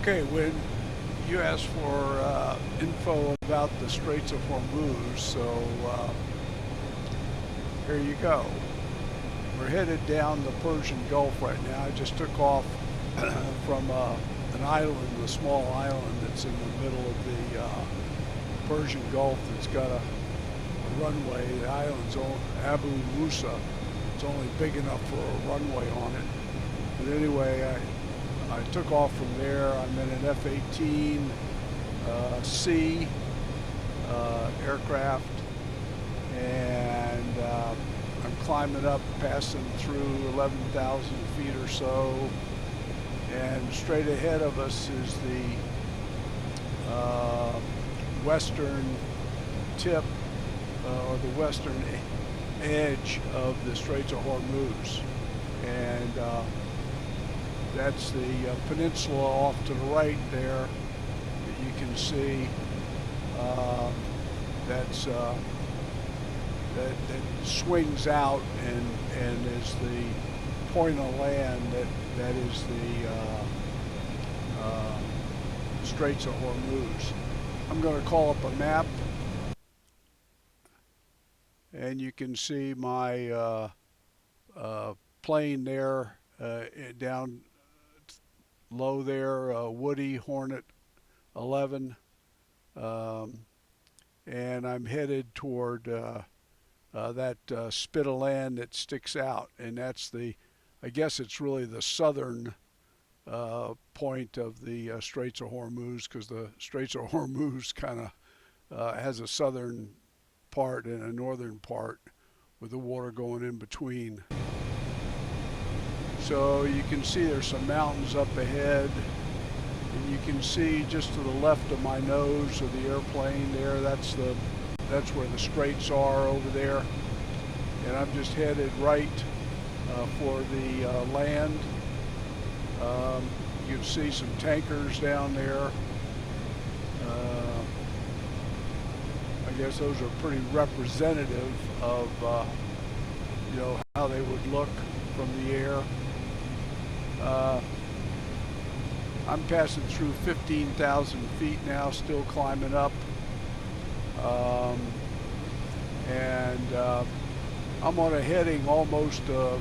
Okay, when you asked for info about the Straits of Hormuz, so here you go. We're headed down the Persian Gulf right now. I just took off from an island, a small island that's in the middle of the Persian Gulf that's got a runway. The island's on Abu Musa. It's only big enough for a runway on it. But anyway, I took off from there. I'm in an F-18C aircraft, and I'm climbing up, passing through 11,000 feet or so, and straight ahead of us is the western tip or the western edge of the Straits of Hormuz, and that's the peninsula off to the right there that you can see. That swings out and is the point of land that is the Straits of Hormuz. I'm going to call up a map, and you can see my plane there down low there, Woody Hornet 11, and I'm headed toward that spit of land that sticks out, and that's I guess it's really the southern point of the Straits of Hormuz, because the Straits of Hormuz kind of has a southern part and a northern part with the water going in between. So you can see there's some mountains up ahead, and you can see just to the left of my nose of the airplane there, that's where the straits are over there, and I'm just headed right for the land. You can see some tankers down there. I guess those are pretty representative of how they would look from the air. I'm passing through 15,000 feet now, still climbing up, and I'm on a heading almost of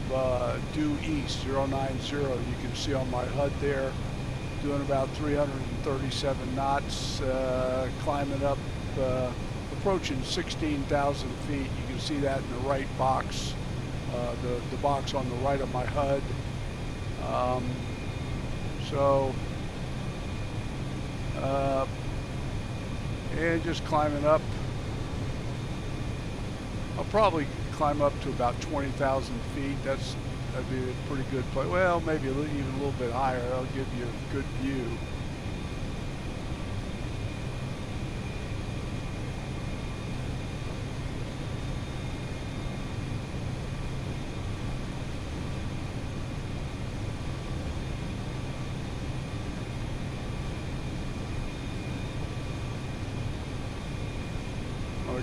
due east, 090. You can see on my HUD there, doing about 337 knots, climbing up, approaching 16,000 feet. You can see that in the right box, the box on the right of my HUD. And just climbing up. I'll probably climb up to about 20,000 feet. That'd be a pretty good place. Well, maybe even a little bit higher. That'll give you a good view.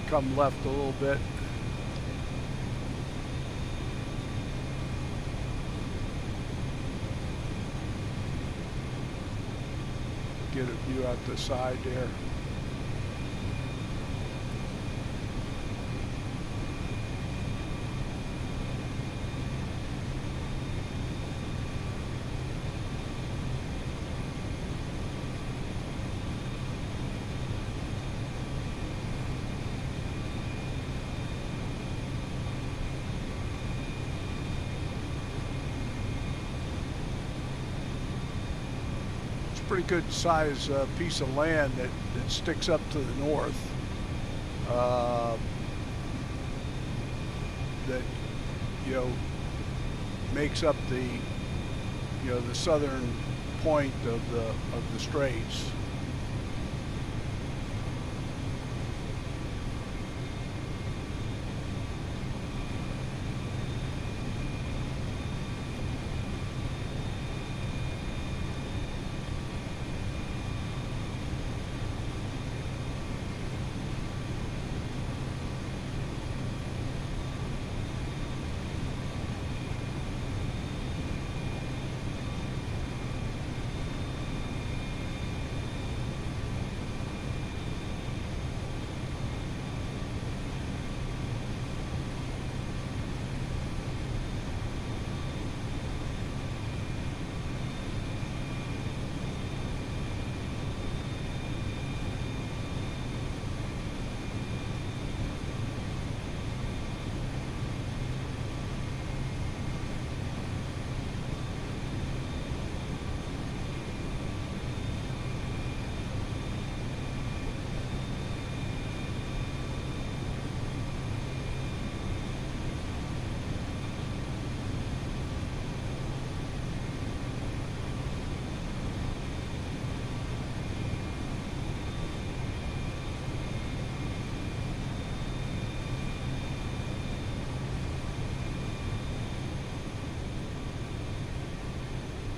Come left a little bit. Get a view out the side there. Pretty good size piece of land that sticks up to the north, that makes up the the southern point of the straits.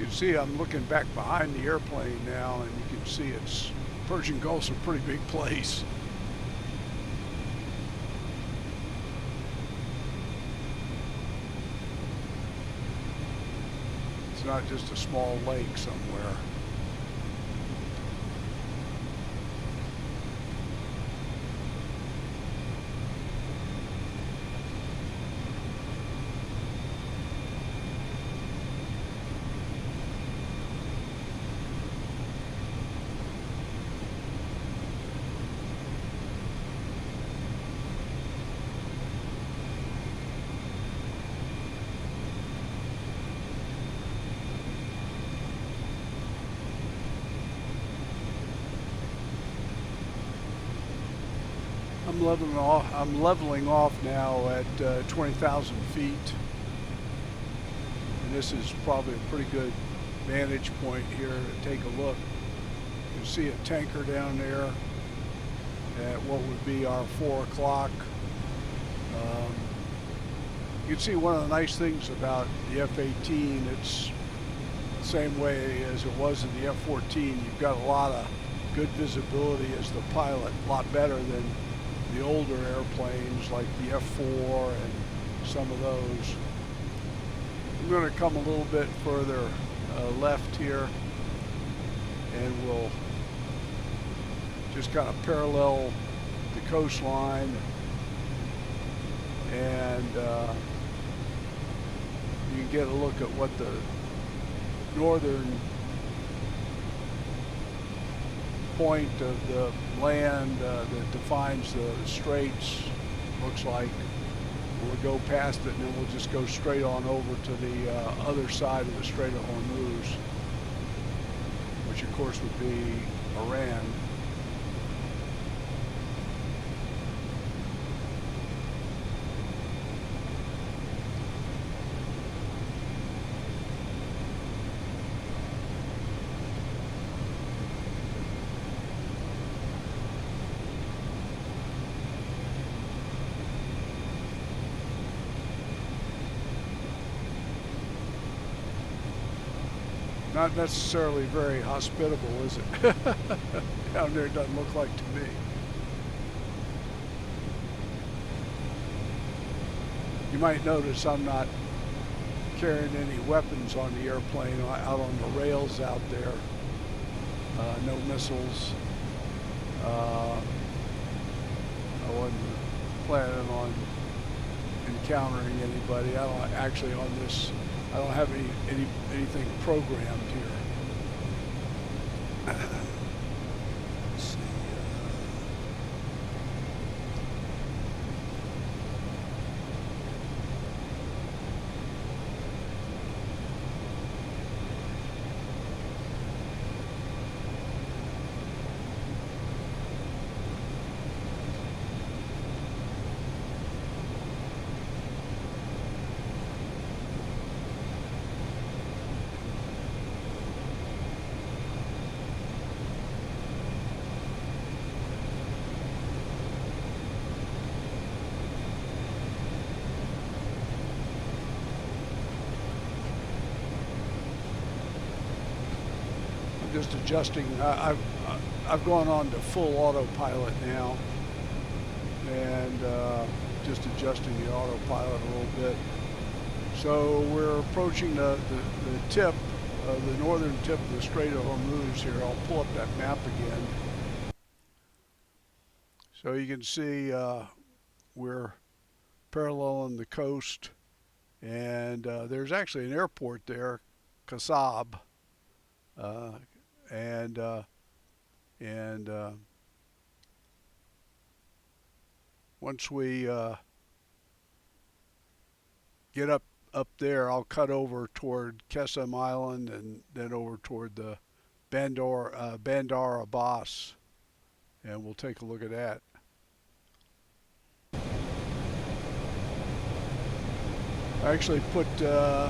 can see I'm looking back behind the airplane now, and you can see it's Persian Gulf's a pretty big place. It's not just a small lake somewhere. I'm leveling off now at 20,000 feet, and this is probably a pretty good vantage point here to take a look. You can see a tanker down there at what would be our 4 o'clock. You can see one of the nice things about the F-18, it's the same way as it was in the F-14. You've got a lot of good visibility as the pilot, a lot better than the older airplanes like the F4 and some of those. I'm going to come a little bit further left here, and we'll just kind of parallel the coastline, and you can get a look at what the northern point of the land that defines the straits looks like. We'll go past it, and then we'll just go straight on over to the other side of the Strait of Hormuz, which of course would be Iran. Not necessarily very hospitable, is it? Down there, it doesn't look like to me. You might notice I'm not carrying any weapons on the airplane out on the rails out there. No missiles. I wasn't planning on encountering anybody. I don't actually on this. I don't have anything programmed here. Let's see. Just adjusting. I've gone on to full autopilot now, and just adjusting the autopilot a little bit. So we're approaching the tip, the northern tip of the Strait of Hormuz here. I'll pull up that map again. So you can see we're paralleling the coast, and there's actually an airport there, Kasab. Once we get up there, I'll cut over toward Kesem Island and then over toward the Bandar Abbas, and we'll take a look at that. I actually put,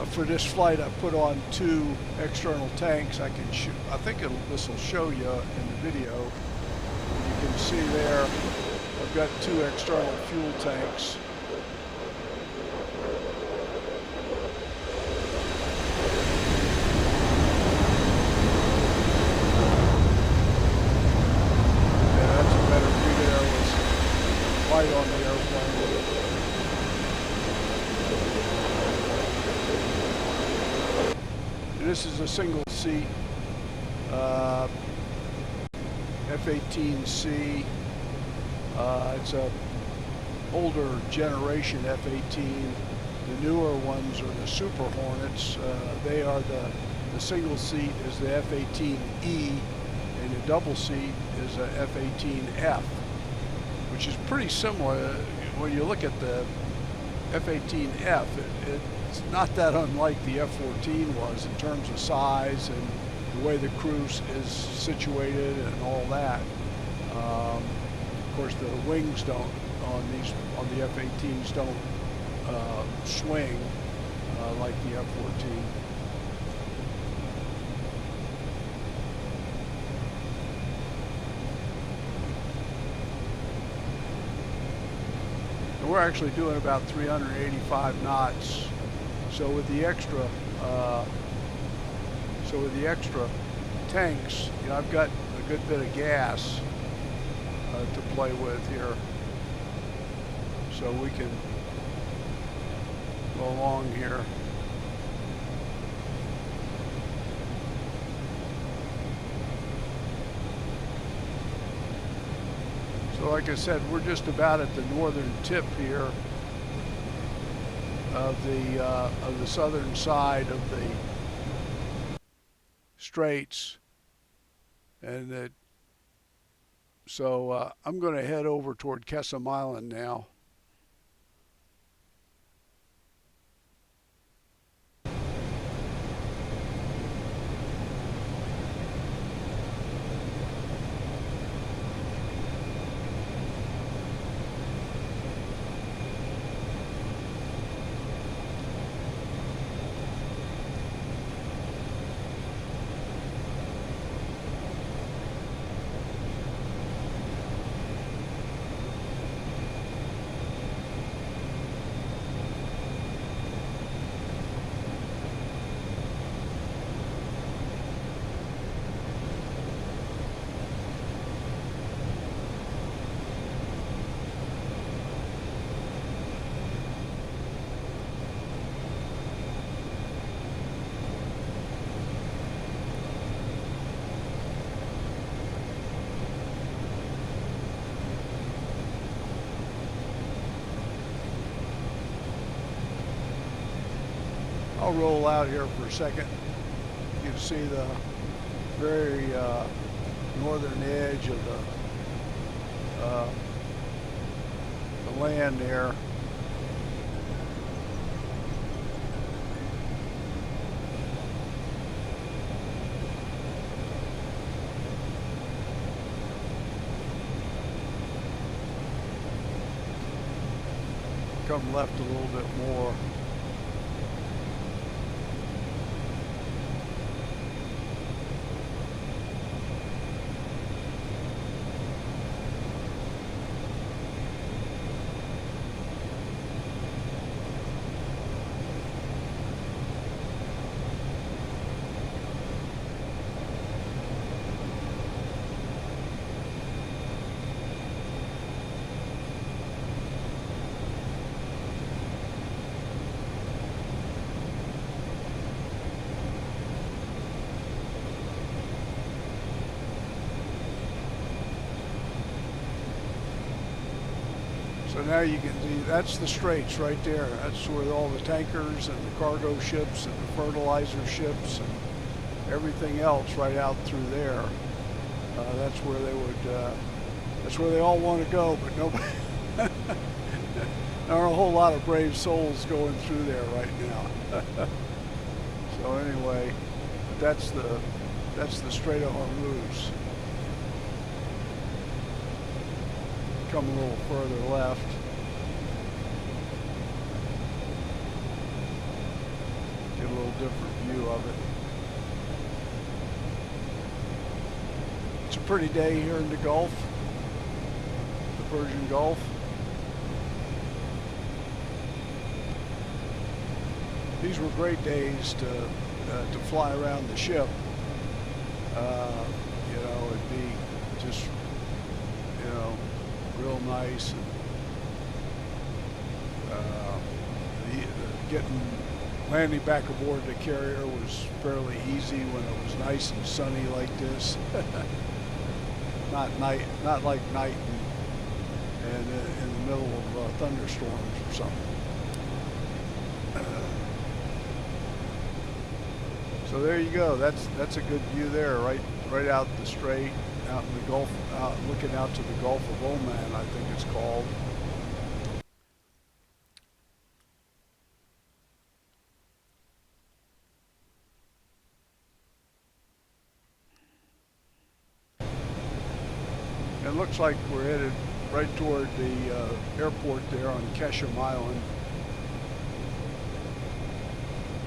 for this flight, I put on 2 external tanks. I think this will show you in the video. You can see there, I've got 2 external fuel tanks. light on the airplane. And this is a single seat F-18C. It's a older generation F-18. The newer ones are the Super Hornets. They are the single seat is the F-18E, and the double seat is a F-18F, which is pretty similar. When you look at the F-18F, it's not that unlike the F-14 was in terms of size and the way the crew is situated and all that. Of course, the wings don't on the F-18s don't swing like the F-14. And we're actually doing about 385 knots. So with the extra tanks, you know, I've got a good bit of gas to play with here, so we can go along here. So like I said, we're just about at the northern tip here of the southern side of the straits, and so I'm going to head over toward Kesem Island now. I'll roll out here for a second. You can see the very northern edge of the land there. Come left a little bit more. So now you can see that's the straits right there. That's where all the tankers and the cargo ships and the fertilizer ships and everything else right out through there. That's where they would. That's where they all want to go, but nobody. There are a whole lot of brave souls going through there right now. So anyway, that's the Strait of Hormuz. Come a little further left. Get a little different view of it. It's a pretty day here in the Gulf, the Persian Gulf. These were great days to fly around the ship. You know, it'd be just, you know, real nice. And landing back aboard the carrier was fairly easy when it was nice and sunny like this. Not like night and in the middle of thunderstorms or something. So there you go. That's a good view there, right out the strait, out in the Gulf, looking out to the Gulf of Oman, I think it's called. It looks like we're headed right toward the airport there on Keshem Island,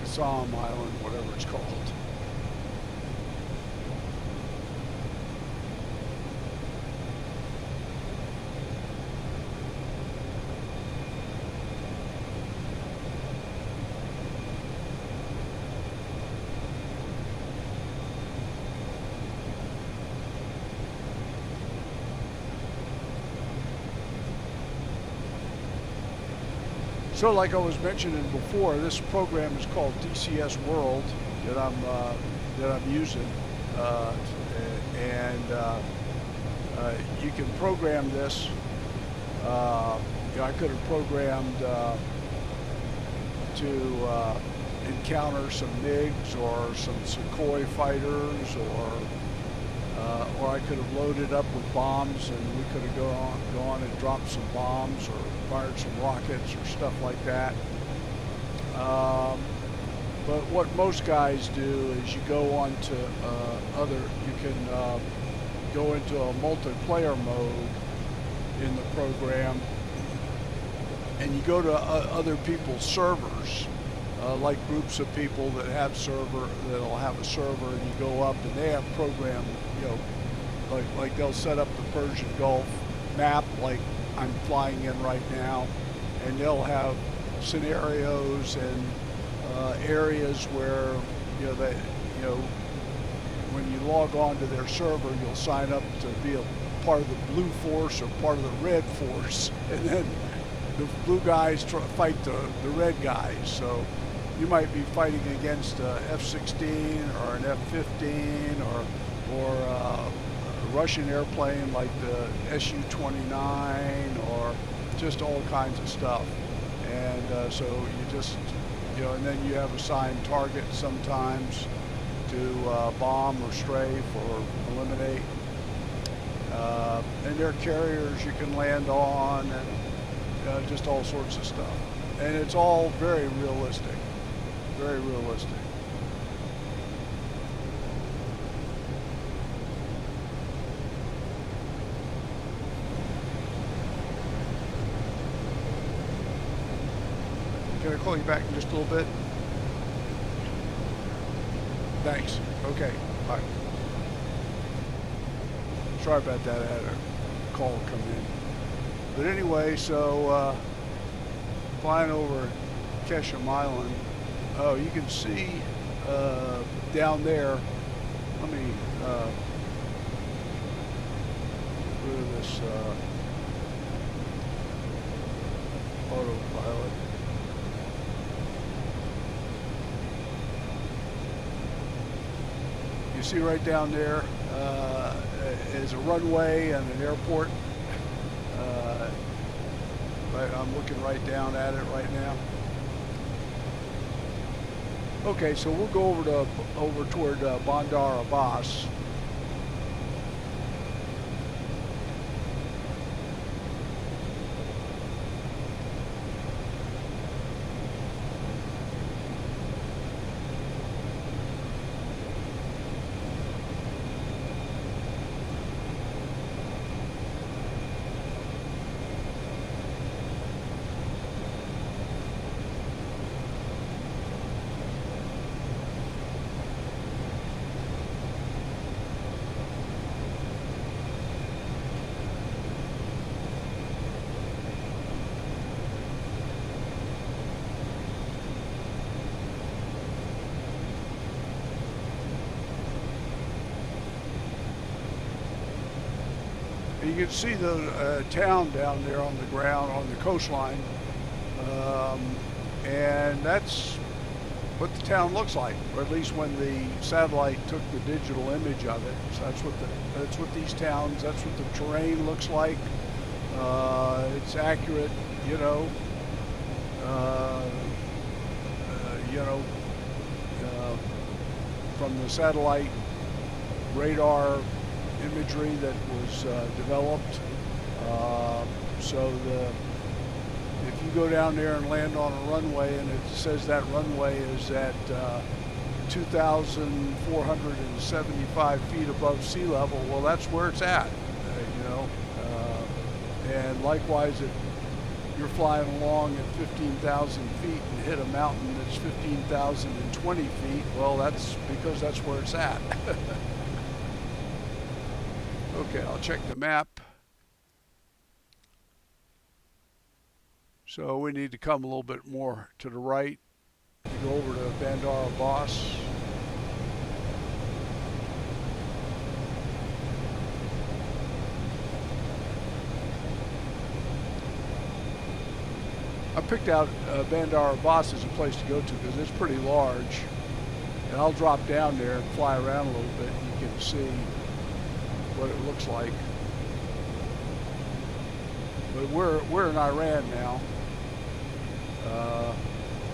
Qassam Island, whatever it's called. So like I was mentioning before, this program is called DCS World that I'm using, and you can program this. I could have programmed to encounter some MiGs or some Sukhoi fighters, or I could have loaded up with bombs and we could have gone and dropped some bombs or fired some rockets or stuff like that. But what most guys do is you go on to you can go into a multiplayer mode in the program, and you go to other people's servers, like groups of people that'll have a server, and you go up and they have programmed, like they'll set up the Persian Gulf map like I'm flying in right now, and they'll have scenarios and areas where when you log on to their server, you'll sign up to be a part of the blue force or part of the red force, and then the blue guys fight the red guys. So you might be fighting against a F-16 or an F-15 or a Russian airplane like the Su-29 or just all kinds of stuff. And so you just, and then you have assigned targets sometimes to bomb or strafe or eliminate. And there are carriers you can land on, and just all sorts of stuff. And it's all very realistic, very realistic. Can I call you back in just a little bit? Thanks. Okay. Bye. Sorry about that. I had a call come in. But anyway, so flying over Keshem Island. Oh, you can see down there. Let me get rid of this autopilot. You see right down there is a runway and an airport. I'm looking right down at it right now. Okay, so we'll go over toward Bandar Abbas. You can see the town down there on the ground, on the coastline. and that's what the town looks like, or at least when the satellite took the digital image of it. So that's what these towns, that's what the terrain looks like. It's accurate, you know. You know, from the satellite radar imagery that was developed. If you go down there and land on a runway and it says that runway is at 2,475 feet above sea level, well, that's where it's at, you know. And likewise, if you're flying along at 15,000 feet and hit a mountain that's 15,020 feet, well, that's because that's where it's at. Okay, I'll check the map. So we need to come a little bit more to the right to go over to Bandar Abbas. I picked out Bandar Abbas as a place to go to because it's pretty large. And I'll drop down there and fly around a little bit and you can see what it looks like. But we're in Iran now.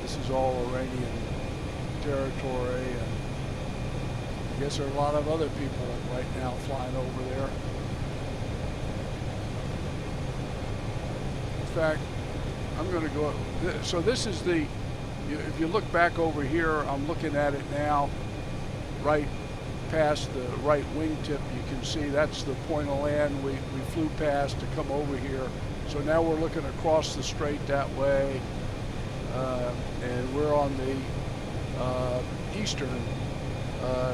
This is all Iranian territory, and I guess there are a lot of other people right now flying over there. In fact, I'm going to go. So this is the. If you look back over here, I'm looking at it now, right past the right wingtip. You can see that's the point of land we flew past to come over here. So now we're looking across the strait that way, and we're on the eastern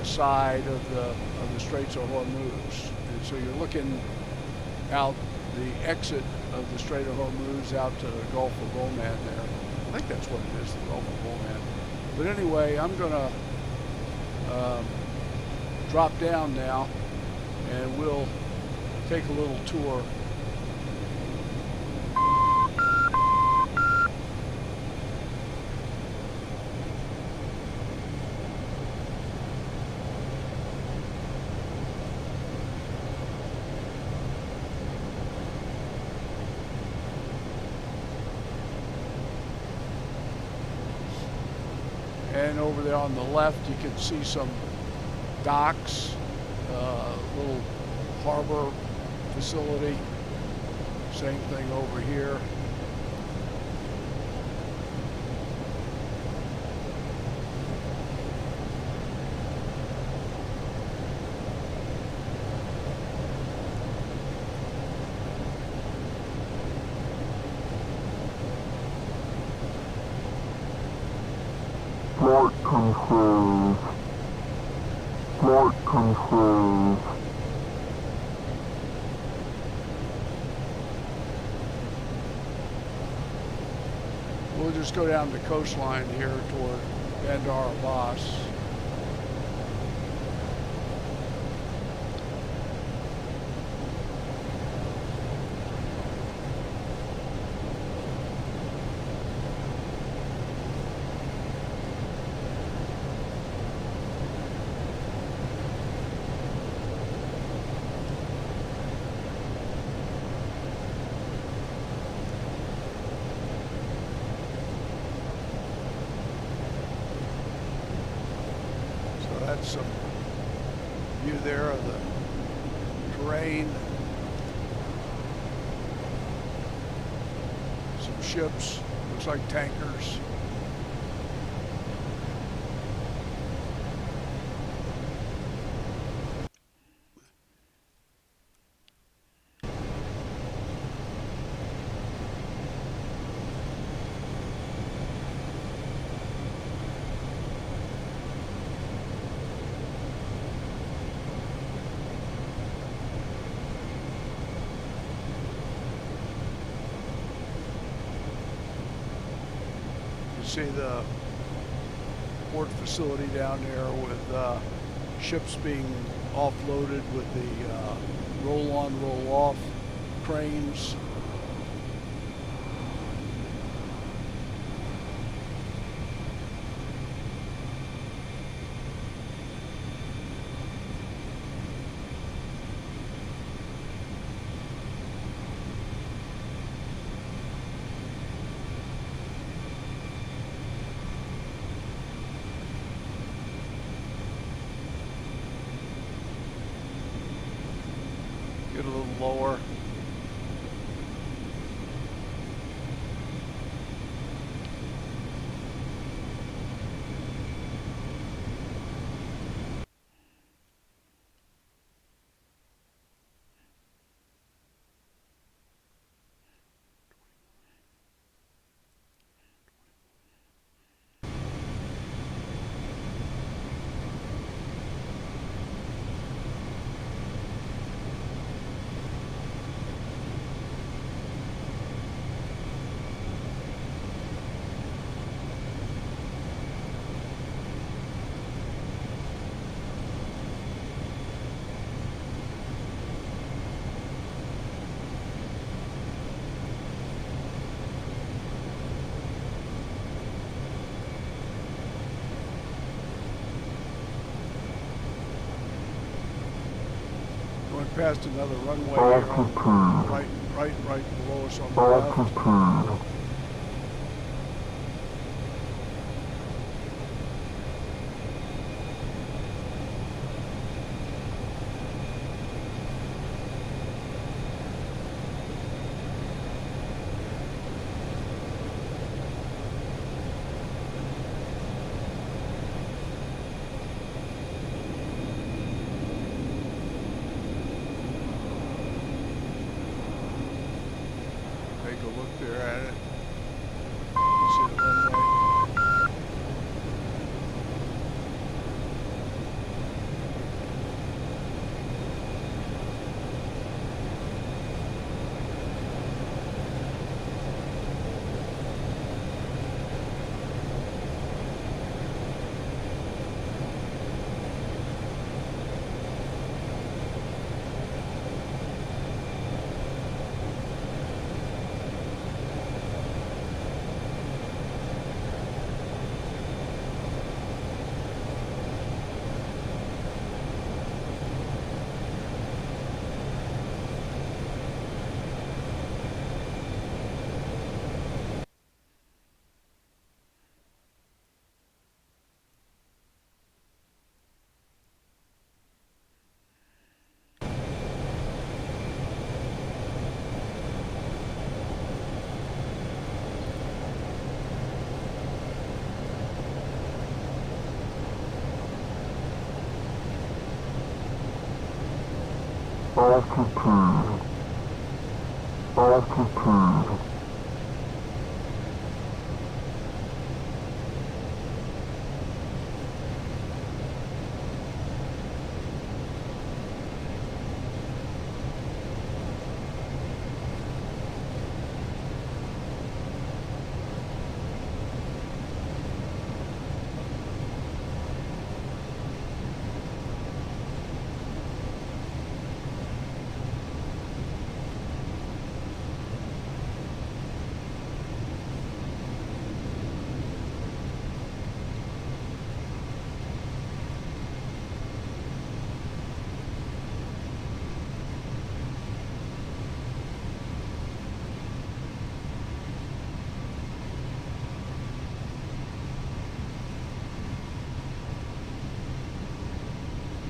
side of the Straits of Hormuz. And so you're looking out the exit of the Strait of Hormuz out to the Gulf of Oman there. I think that's what it is, the Gulf of Oman. But anyway, I'm gonna drop down now, and we'll take a little tour. And over there on the left, you can see some docks, little harbor facility. Same thing over here. Flight controls. Flight controls. We'll just go down the coastline here toward Bandar Abbas. That's some view there of the terrain. Some ships, looks like tankers. See the port facility down there with ships being offloaded with the roll-on, roll-off cranes. Get a little lower. Past another runway here, right below us on the left. Take a look there at it. You see the runway. Altitude.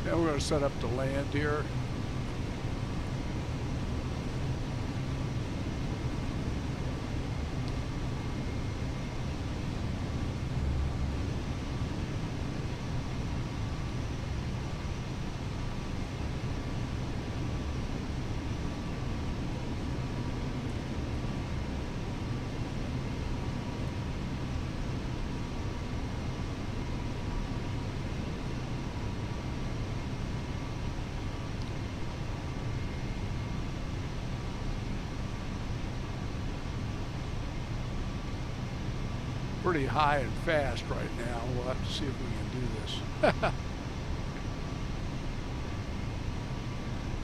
Now we're going to set up to land here. Pretty high and fast right now. We'll have to see if we can do this.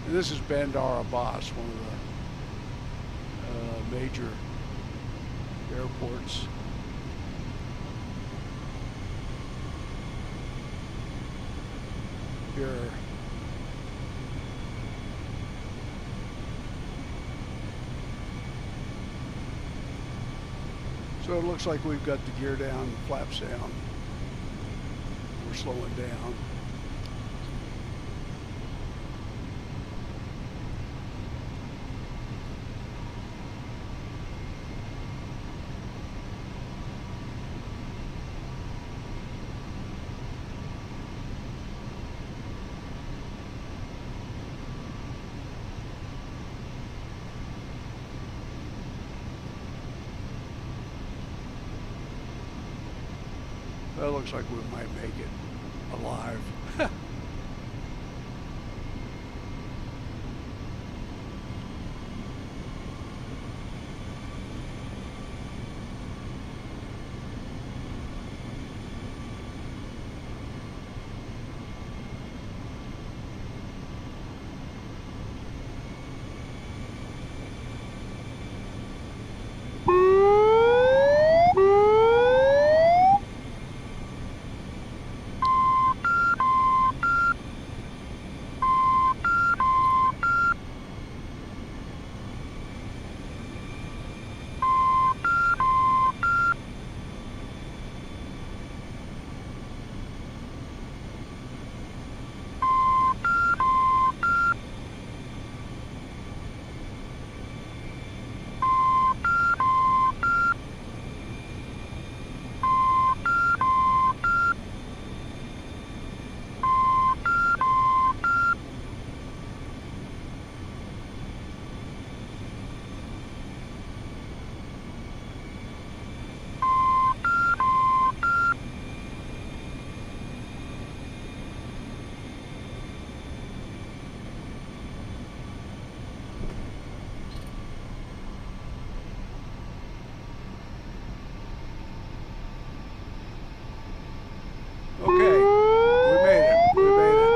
And this is Bandar Abbas, one of the major airports. Here. So it looks like we've got the gear down, the flaps down. We're slowing down. That looks like we might make it alive. Okay, we made it. We made it.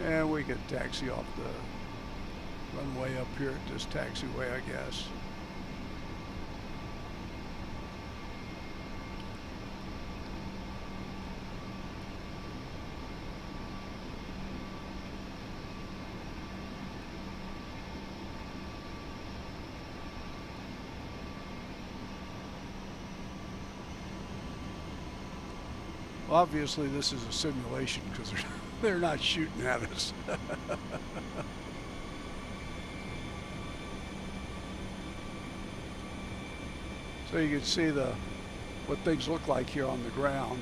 And we could taxi off the runway up here at this taxiway, I guess. Obviously, this is a simulation because they're not shooting at us. So you can see what things look like here on the ground.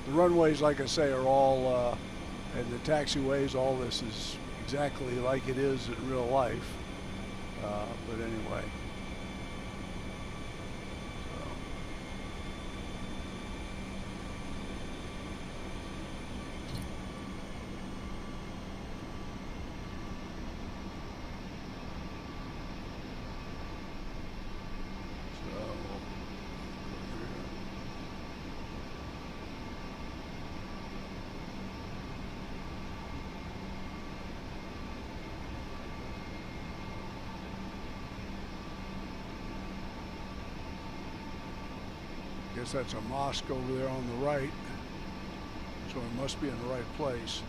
The runways, like I say, are all, and the taxiways, all this is exactly like it is in real life. But anyway. Guess that's a mosque over there on the right, so it must be in the right place.